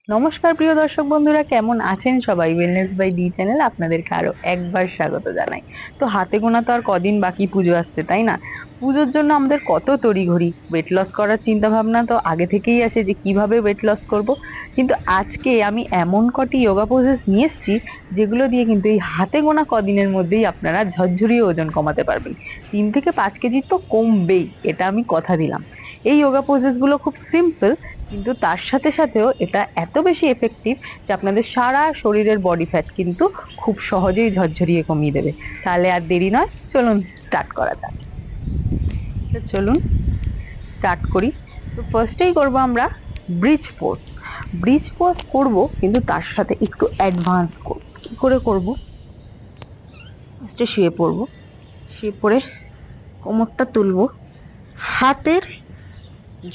নমস্কার প্রিয় দর্শক বন্ধুরা, কেমন আছেন সবাই? ওয়েলনেস বাই ডি চ্যানেল আপনাদেরকে আরো একবার স্বাগত জানাই। তো হাতে গোনা তো আর কদিন বাকি পুজো আসতে, তাই না? পুজোর জন্য আমাদের কত তড়িঘড়ি। ওয়েট লস করার চিন্তা ভাবনা তো আগে থেকেই আসে যে কিভাবে ওয়েট লস করব। কিন্তু আজকে আমি এমন কটি যোগা পোজেস নিয়ে এসেছি যেগুলো দিয়ে কিন্তু এই হাতে গোনা কদিনের মধ্যেই আপনারা ঝরঝরিয়ে ওজন কমাতে পারবেন। 3 থেকে 5 কেজি তো কমবেই, এটা আমি কথা দিলাম। এই যোগা পোজেস গুলো খুব সিম্পল, কিন্তু তার সাথে সাথেও এটা এত বেশি এফেক্টিভ যে আপনাদের সারা শরীরের বডি ফ্যাট কিন্তু খুব সহজেই ঝরঝরিয়ে কমিয়ে দেবে। তাহলে আর দেরি নয়, চলুন স্টার্ট করা যাক। তো চলুন স্টার্ট করি। তো ফার্স্টেই করব আমরা ব্রিজ পোজ। ব্রিজ পোজ করব, কিন্তু তার সাথে একটু অ্যাডভান্স করব। কি করে করব? ফার্স্টে শুয়ে পড়ব, শুয়ে পড়ে কোমরটা তুলব, হাতের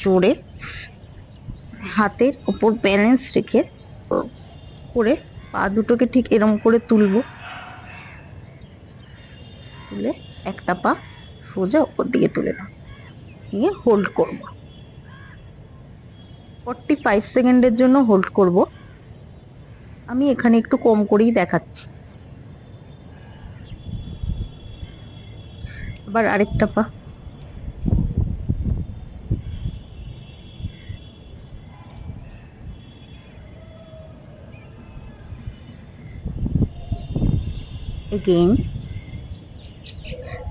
জোরে হাতের উপর ব্যালেন্স রেখে করে পা দুটোকে ঠিক এরম করে তুলবো, তুলে একটা পা সোজা উপর দিকে তুলে দাও, নিয়ে হোল্ড করব। 45 সেকেন্ডের জন্য হোল্ড করব। আমি এখানে একটু কম করেই দেখাচ্ছি। আবার আরেকটা পা, এগেইন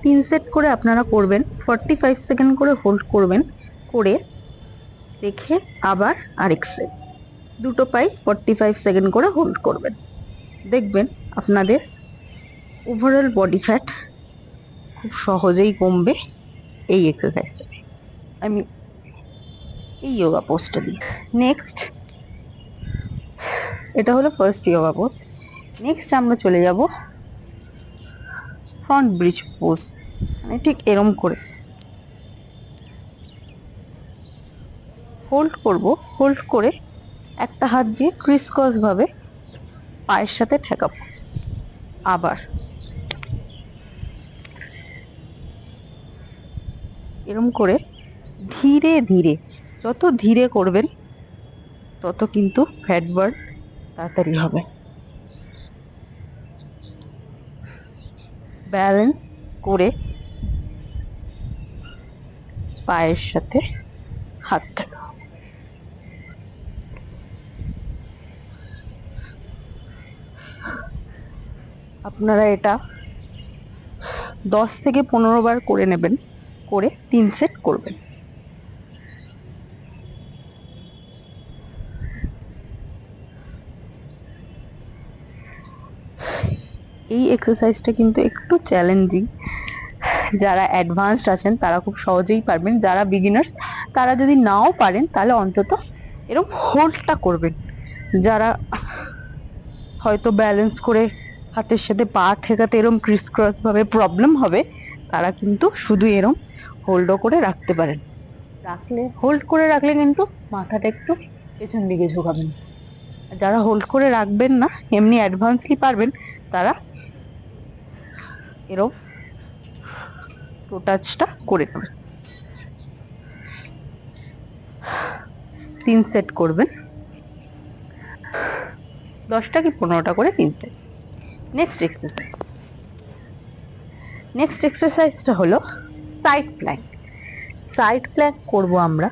3 সেট করে আপনারা করবেন। 45 সেকেন্ড করে হোল্ড করবেন, করে রেখে আবার আরেক সেট, দুটো পাই 45 সেকেন্ড করে হোল্ড করবেন। দেখবেন আপনাদের ওভারঅল বডি ফ্যাট খুব সহজেই কমবে এই এক্সারসাইজটা, আমি এই যোগা পোজটা দিই। নেক্সট, এটা হলো ফার্স্ট যোগা পোজ। নেক্সট আমরা চলে যাব ফ্রন্ট ব্রিজ পোজ। মানে ঠিক এরম করে হোল্ড করব, হোল্ড করে একটা হাত দিয়ে ক্রিসকস ভাবে পায়ের সাথে ঠেকাবো। আবার এরম করে ধীরে ধীরে, যত ধীরে করবেন তত কিন্তু ফ্যাট বার্ন তাড়াতাড়ি হবে। ব্যালেন্স করে পায়ের সাথে হাত ঠেকাও। আপনারা এটা 10 থেকে 15 বার করে নেবেন, করে 3 সেট করবেন। এই এক্সারসাইজটা কিন্তু একটু চ্যালেঞ্জিং। যারা অ্যাডভান্সড আছেন তারা খুব সহজেই পারবেন, যারা বিগিনার্স তারা যদি নাও পারেন তাহলে অন্তত এরকম হোল্ডটা করবেন। যারা হয়তো ব্যালেন্স করে হাতের সাথে পা ঠেকাতে এরকম ক্রিসক্রস ভাবে প্রবলেম হবে, তারা কিন্তু শুধু এরকম হোল্ডও করে রাখতে পারেন। হোল্ড করে রাখলে কিন্তু মাথাটা একটু পেছন দিকে ঝোঁকাবেন। যারা হোল্ড করে রাখবেন না, এমনি অ্যাডভান্সলি পারবেন, তারা এরকম টো টাচটা করে নেবেন। 3 সেট করবেন, 10টা কি 15টা করে 3 সেট। নেক্সট এক্সারসাইজটা হলো সাইড প্ল্যাঙ্ক। সাইড প্ল্যাঙ্ক করব আমরা।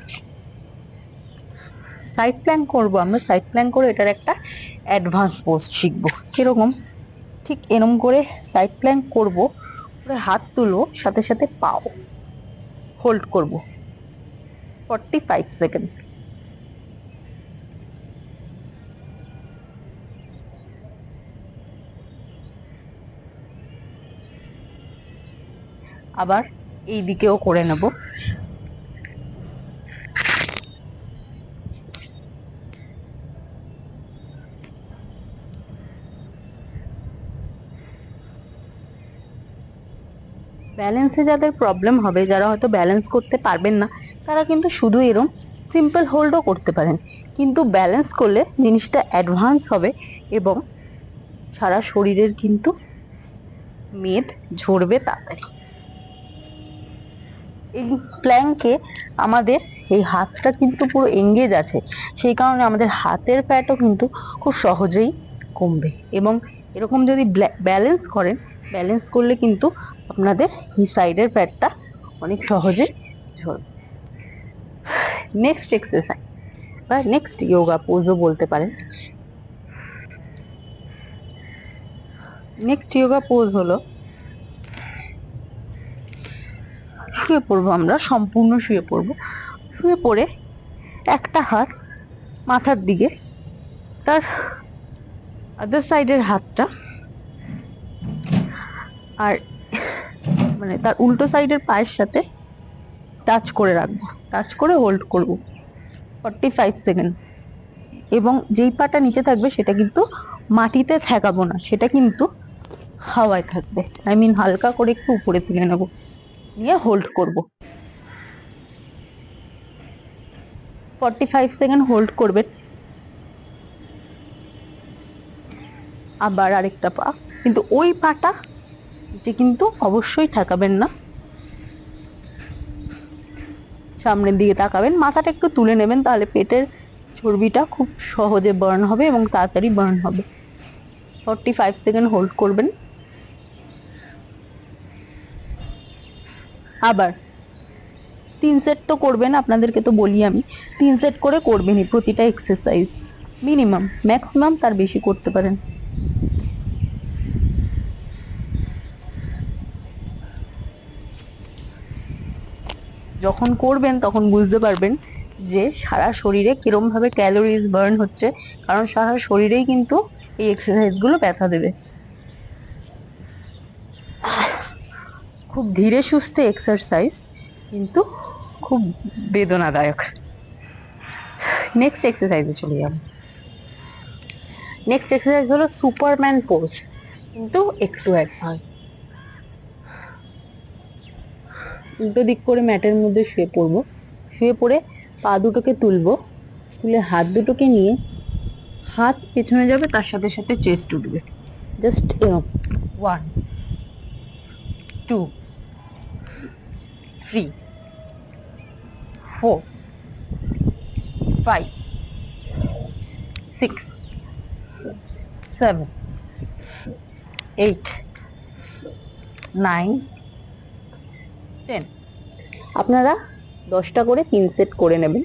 সাইড প্ল্যাঙ্ক করে এটার একটা অ্যাডভান্স পোজ শিখবো। কিরকম? ঠিক এরকম করে সাইড প্ল্যাঙ্ক করব, হাত তুলবো, সাথে সাথে পাও হোল্ড করব 45 সেকেন্ড। আবার এই দিকেও করে নেব। ব্যালেন্সে যাদের প্রবলেম হবে, যারা হয়তো ব্যালেন্স করতে পারবেন না, তারা কিন্তু শুধু এরকম সিম্পল হোল্ডও করতে পারেন। কিন্তু ব্যালেন্স করলে জিনিসটা অ্যাডভান্স হবে এবং সারা শরীরের কিন্তু মেদ ঝরবে তাড়াতাড়ি। এই প্ল্যাঙ্কে আমাদের এই হাতটা কিন্তু পুরো এঙ্গেজ আছে, সেই কারণে আমাদের হাতের ফ্যাটও কিন্তু খুব সহজেই কমবে। এবং এরকম যদি ব্যালেন্স করেন, ব্যালেন্স করলে কিন্তু আপনাদের এই সাইডের ফ্যাটটা অনেক সহজে ঝরবে। নেক্সট এক্সারসাইজ বা নেক্সট যোগা পোজও বলতে পারেন। নেক্সট যোগা পোজ হলো শুয়ে পড়বো, আমরা সম্পূর্ণ শুয়ে পড়বো। শুয়ে পড়ে একটা হাত মাথার দিকে, তার আদার সাইডের হাতটা আর মানে তার উল্টো সাইডের পায়ের সাথে টাচ করে রাখবো, টাচ করে হোল্ড করবো 45 সেকেন্ড। এবং যেই পাটা নিচে থাকবে সেটা কিন্তু মাটিতে ঠেকাবো না, সেটা কিন্তু হাওয়ায় থাকবে, আই মিন হালকা করে একটু উপরে তুলে নেবো, নিয়ে হোল্ড করবো 45 সেকেন্ড হোল্ড করবেন। আবার আরেকটা পা, কিন্তু ওই পাটা যে কিন্তু অবশ্যই ঠেকাবেন না, সামনের দিকে তাকাবেন, মাথাটা একটু তুলে নেবেন, তাহলে পেটের চর্বিটা খুব সহজে বার্ন হবে এবং তাড়াতাড়ি বার্ন হবে। 45 সেকেন্ড হোল্ড করবেন। আবার 3 সেট তো করবেন, আপনাদেরকে তো বলি আমি 3 সেট করে করবেনই প্রতিটা এক্সারসাইজ, মিনিমাম, ম্যাক্সিমাম তার বেশি করতে পারেন। যখন করবেন তখন বুঝতে পারবেন যে সারা শরীরে কিরম ভাবে ক্যালোরিজ বার্ন হচ্ছে, কারণ সারা শরীরেই কিন্তু এই এক্সারসাইজ গুলো ব্যথা দেবে। খুব ধীরে সুস্থে এক্সারসাইজ, কিন্তু খুব বেদনাদায়ক। নেক্সট এক্সারসাইজে চলে যাব। নেক্সট এক্সারসাইজ হলো সুপারম্যান পোজ, কিন্তু একটু অ্যাডভান্স। উল্টো দিক করে ম্যাটের মধ্যে শুয়ে পড়বো, শুয়ে পড়ে পা দুটোকে তুলবো, তুলে হাত দুটোকে নিয়ে হাত পেছনে যাবে, তার সাথে সাথে চেস্ট উঠবে, জাস্ট এরকম 1 2 3 4 5 6 7 8 9 10। আপনারা 10টা করে 3 সেট করে নেবেন।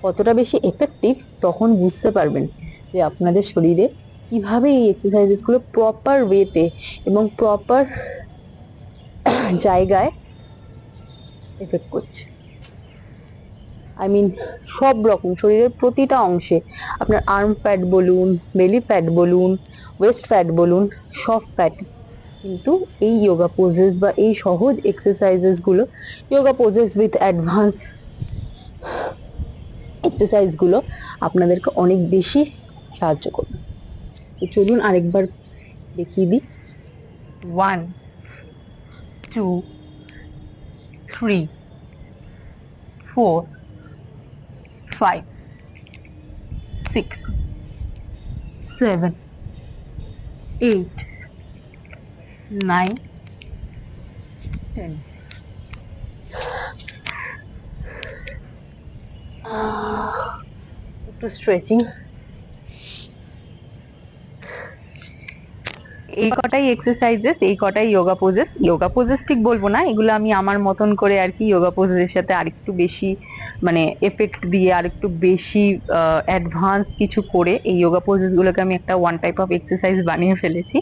কতটা বেশি এফেক্টিভ তখন বুঝতে পারবেন যে আপনাদের শরীরে কিভাবে এই এক্সারসাইজেস গুলো প্রপার ওয়েতে এবং প্রপার জায়গায় এফেক্ট করছে। আই মিন সব রকম শরীরের প্রতিটা অংশে, আপনার আর্ম ফ্যাট বলুন, বেলি ফ্যাট বলুন, ওয়েস্ট ফ্যাট বলুন, সব ফ্যাট কিন্তু এই যোগা পোজেস বা এই সহজ এক্সারসাইজেস গুলো, yoga poses with advance exercise গুলো আপনাদেরকে অনেক বেশি সাহায্য করবে। তো চলুন আরেকবার দেখিয়ে দিই। 1 2 3 4 5 6 7 8 9 10। একটু স্ট্রেচিং। এই কটাই এক্সারসাইজেস, এই কটাই যোগা পোজেস। যোগা পোজেস ঠিক বলবো না, এগুলো আমি আমার মতন করে আর কি যোগা পোজের সাথে আরেকটু বেশি মানে এফেক্ট দিয়ে আরেকটু বেশি অ্যাডভান্স কিছু করে এই যোগা পোজেস গুলোকে আমি একটা ওয়ান টাইপ অফ এক্সারসাইজ বানিয়ে ফেলেছি।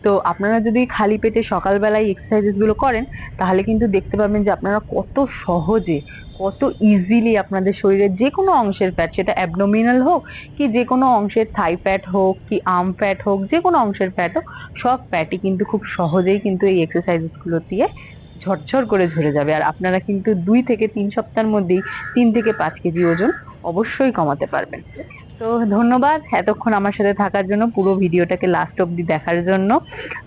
তো আপনারা যদি খালি পেটে সকালবেলায় এক্সারসাইজেস গুলো করেন, তাহলে কিন্তু দেখতে পাবেন যে আপনারা কত সহজে, কত ইজিলি আপনাদের শরীরের যে কোনো অংশের ফ্যাট, সেটা অ্যাবডোমিনাল হোক কি যে কোনো অংশের থাই ফ্যাট হোক কি আর্ম ফ্যাট হোক, যে কোনো অংশের ফ্যাট হোক, সব ফ্যাটই কিন্তু খুব সহজেই কিন্তু এই এক্সারসাইজেস গুলো দিয়ে ঝরঝর করে ঝরে যাবে। আর আপনারা কিন্তু 2 থেকে 3 সপ্তাহের মধ্যেই 3 থেকে 5 কেজি ওজন অবশ্যই কমাতে পারবেন। তো ধন্যবাদ এতক্ষণ আমার সাথে থাকার জন্য, পুরো ভিডিওটাকে লাস্ট অব্দি দেখার জন্য।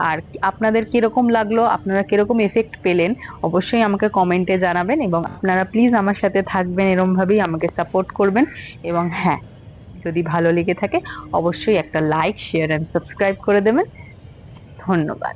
আর আপনাদের কিরকম লাগলো, আপনারা কিরকম এফেক্ট পেলেন, অবশ্যই আমাকে কমেন্টে জানাবেন। এবং আপনারা প্লিজ আমার সাথে থাকবেন, এরকম ভাবেই আমাকে সাপোর্ট করবেন। এবং হ্যাঁ, যদি ভালো লেগে থাকে অবশ্যই একটা লাইক, শেয়ার এন্ড সাবস্ক্রাইব করে দেবেন। ধন্যবাদ।